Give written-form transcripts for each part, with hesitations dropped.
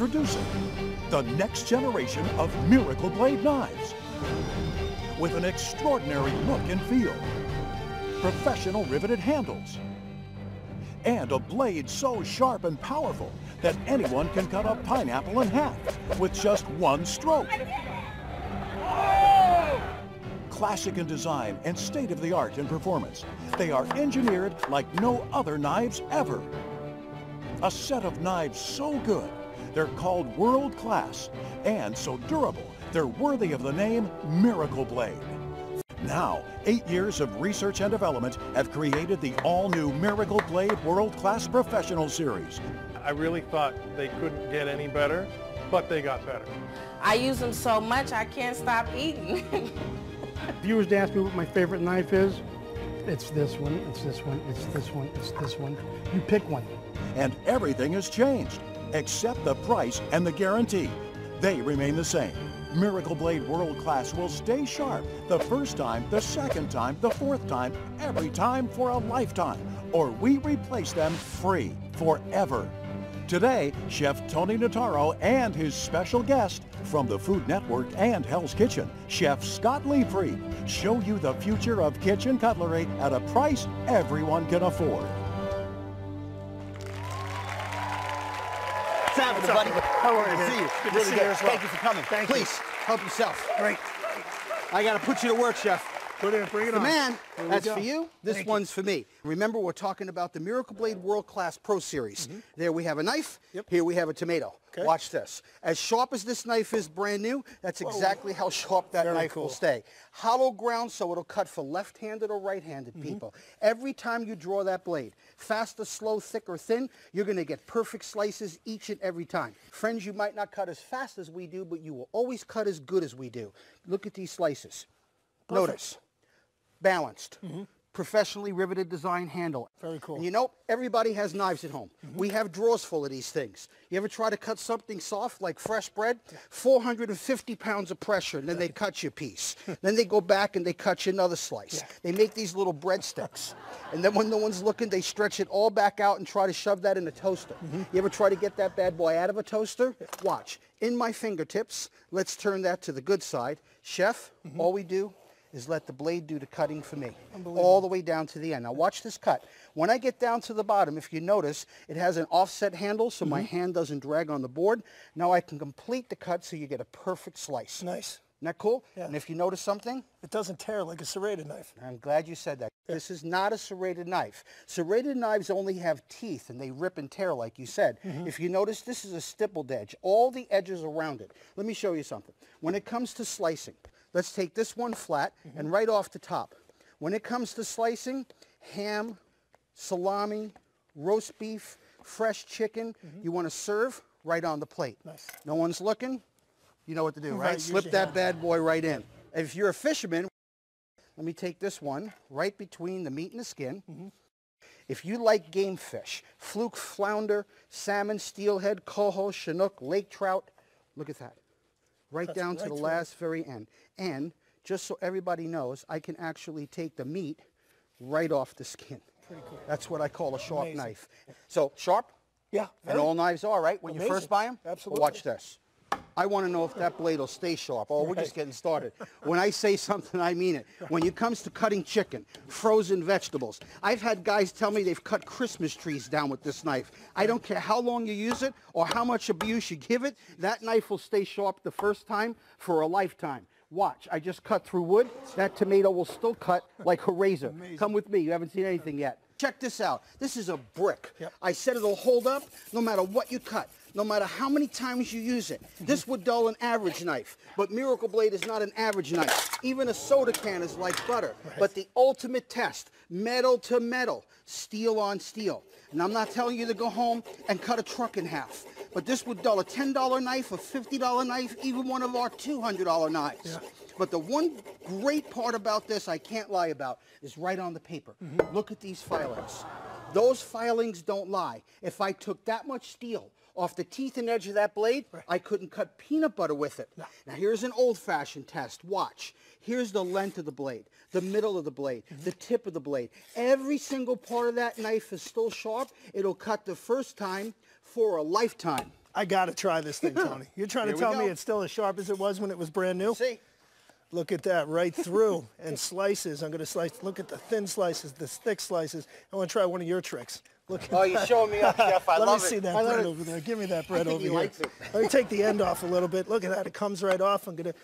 Introducing the next generation of Miracle Blade knives with an extraordinary look and feel, professional riveted handles, and a blade so sharp and powerful that anyone can cut a pineapple in half with just one stroke. Classic in design and state-of-the-art in performance, they are engineered like no other knives ever. A set of knives so good, they're called world-class, and so durable, they're worthy of the name Miracle Blade. Now, 8 years of research and development have created the all-new Miracle Blade World-Class Professional Series. I really thought they couldn't get any better, but they got better. I use them so much I can't stop eating. If you was to ask me what my favorite knife is, it's this one, it's this one, it's this one, it's this one. You pick one. And everything has changed, except the price and the guarantee. They remain the same. Miracle Blade World Class will stay sharp the first time, the second time, the fourth time, every time for a lifetime. Or we replace them free, forever. Today, Chef Tony Notaro and his special guest from the Food Network and Hell's Kitchen, Chef Scott Liefried, show you the future of kitchen cutlery at a price everyone can afford. What's happening, buddy? How are you? Good to see you. Good to Really see good. you as well. Thank you for coming. Thank you. Please, help yourself. Great. I got to put you to work, Chef. Put it, bring it The on. man, Here we that's go. for you. This Thank one's for me. Remember, we're talking about the Miracle Blade World Class Pro Series. There we have a knife. Yep. Here we have a tomato. Okay. Watch this. As sharp as this knife is brand new, that's exactly how sharp that Very knife cool. will stay. Hollow ground, so it'll cut for left-handed or right-handed people. Every time you draw that blade, fast or slow, thick or thin, you're going to get perfect slices each and every time. Friends, you might not cut as fast as we do, but you will always cut as good as we do. Look at these slices. Perfect. Notice. Balanced, professionally riveted design handle. Very cool. And you know, everybody has knives at home. We have drawers full of these things. You ever try to cut something soft like fresh bread? 450 pounds of pressure, and then they cut you a piece. Then they go back and they cut you another slice. They make these little breadsticks. And then when no one's looking, they stretch it all back out and try to shove that in a toaster. You ever try to get that bad boy out of a toaster? Watch. In my fingertips, let's turn that to the good side. Chef, all we do is let the blade do the cutting for me, all the way down to the end. Now watch this cut. When I get down to the bottom, if you notice, it has an offset handle so my hand doesn't drag on the board. Now I can complete the cut so you get a perfect slice. Nice. Isn't that cool? Yeah. And if you notice something, It doesn't tear like a serrated knife. I'm glad you said that. This is not a serrated knife. Serrated knives only have teeth and they rip and tear like you said. If you notice, this is a stippled edge. All the edges around it. Let me show you something. When it comes to slicing, let's take this one flat and right off the top. When it comes to slicing, ham, salami, roast beef, fresh chicken, you want to serve right on the plate. Nice. No one's looking, you know what to do, Right, right? use Slip your that hand. bad boy right in. If you're a fisherman, let me take this one right between the meat and the skin. If you like game fish, fluke, flounder, salmon, steelhead, coho, chinook, lake trout, look at that. Right down to right the through. last very end. And just so everybody knows, I can actually take the meat right off the skin. Pretty cool. That's what I call a sharp Amazing. knife. So sharp, Yeah. and very- all knives are, right? When you Amazing. first buy them? Absolutely. Well, watch this. I want to know if that blade will stay sharp. Oh, we're just getting started. When I say something, I mean it. When it comes to cutting chicken, frozen vegetables, I've had guys tell me they've cut Christmas trees down with this knife. I don't care how long you use it or how much abuse you give it, that knife will stay sharp the first time for a lifetime. Watch, I just cut through wood. That tomato will still cut like a razor. Come with me, you haven't seen anything yet. Check this out. This is a brick. I said it'll hold up no matter what you cut, no matter how many times you use it. This would dull an average knife, but Miracle Blade is not an average knife. Even a soda can is like butter. But the ultimate test, metal to metal, steel on steel. And I'm not telling you to go home and cut a truck in half, but this would dull a $10 knife, a $50 knife, even one of our $200 knives. But the one great part about this I can't lie about is right on the paper. Look at these filings. Those filings don't lie. If I took that much steel off the teeth and edge of that blade, I couldn't cut peanut butter with it. Now here's an old-fashioned test. Watch. Here's the length of the blade, the middle of the blade, the tip of the blade. Every single part of that knife is still sharp. It'll cut the first time for a lifetime. I got to try this thing, Tony. You're trying to tell me it's still as sharp as it was when it was brand new? See? Look at that, right through. And slices, I'm going to slice. Look at the thin slices, the thick slices. I want to try one of your tricks. Look at you're showing me up, Chef. I love it. Let me see that bread over there. Give me that bread over here. Let me take the end off a little bit. Look at that. It comes right off. I'm going to...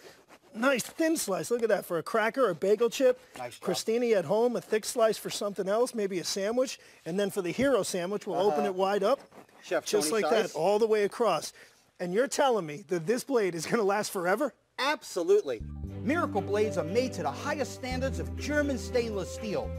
Nice thin slice. Look at that. For a cracker or a bagel chip. Nice job. Christine at home, a thick slice for something else, maybe a sandwich. And then for the hero sandwich, we'll open it wide up. Chef just Tony like size. that, all the way across. And you're telling me that this blade is going to last forever? Absolutely. Miracle blades are made to the highest standards of German stainless steel.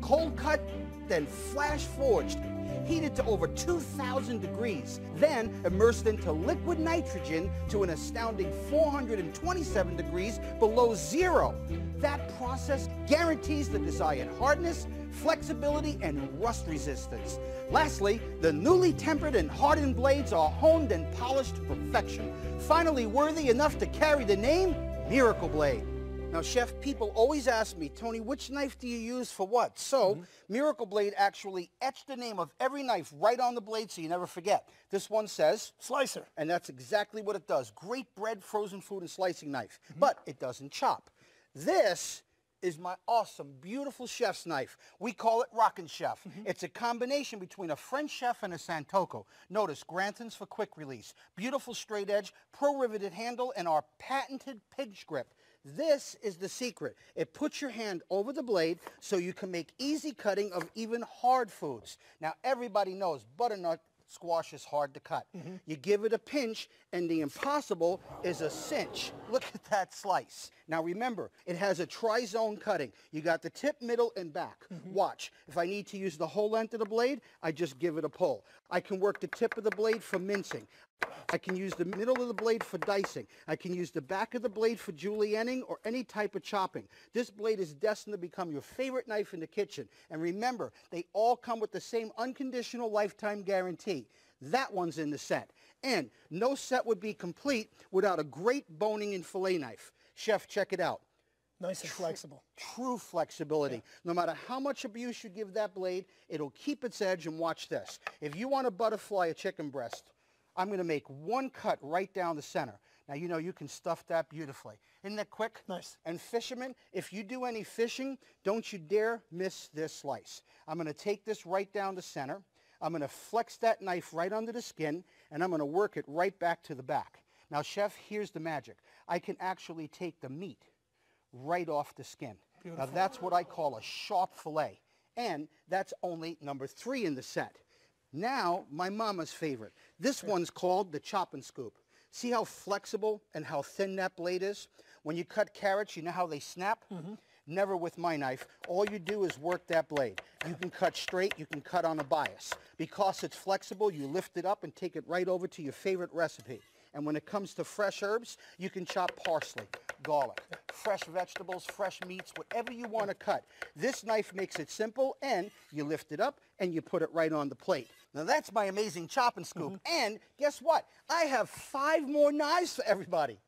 Cold cut, then flash forged. Heated to over 2,000 degrees, then immersed into liquid nitrogen to an astounding 427 degrees below zero. That process guarantees the desired hardness, flexibility, and rust resistance. Lastly, the newly tempered and hardened blades are honed and polished to perfection, finally worthy enough to carry the name Miracle Blade. Now, Chef, people always ask me, Tony, which knife do you use for what? So, Miracle Blade actually etched the name of every knife right on the blade so you never forget. This one says... Slicer. And that's exactly what it does. Great bread, frozen food, and slicing knife. But it doesn't chop. This is my awesome, beautiful chef's knife. We call it Rockin' Chef. It's a combination between a French chef and a Santoku. Notice, Grantons for quick release, beautiful straight edge, pro-riveted handle, and our patented pinch grip. This is the secret. It puts your hand over the blade so you can make easy cutting of even hard foods. Now, everybody knows butternut squash is hard to cut. You give it a pinch, and the impossible is a cinch. Look at that slice. Now, remember, it has a tri-zone cutting. You got the tip, middle, and back. Watch. If I need to use the whole length of the blade, I just give it a pull. I can work the tip of the blade for mincing. I can use the middle of the blade for dicing. I can use the back of the blade for julienning or any type of chopping. This blade is destined to become your favorite knife in the kitchen. And remember, they all come with the same unconditional lifetime guarantee. That one's in the set. And no set would be complete without a great boning and fillet knife. Chef, check it out. Nice and flexible. True flexibility. No matter how much abuse you give that blade, it'll keep its edge. And watch this. If you want to butterfly a chicken breast, I'm going to make one cut right down the center. Now, you know, you can stuff that beautifully. Isn't that quick? Nice. And fishermen, if you do any fishing, don't you dare miss this slice. I'm going to take this right down the center. I'm going to flex that knife right under the skin, and I'm going to work it right back to the back. Now, Chef, here's the magic. I can actually take the meat right off the skin. Beautiful. Now, that's what I call a sharp fillet. And that's only number 3 in the set. Now, my mama's favorite. This one's called the chop and scoop. See how flexible and how thin that blade is? When you cut carrots, you know how they snap? Never with my knife. All you do is work that blade. You can cut straight, you can cut on a bias. Because it's flexible, you lift it up and take it right over to your favorite recipe. And when it comes to fresh herbs, you can chop parsley, garlic, fresh vegetables, fresh meats, whatever you want to cut. This knife makes it simple, and you lift it up and you put it right on the plate. Now, that's my amazing chop and scoop. And guess what? I have 5 more knives for everybody.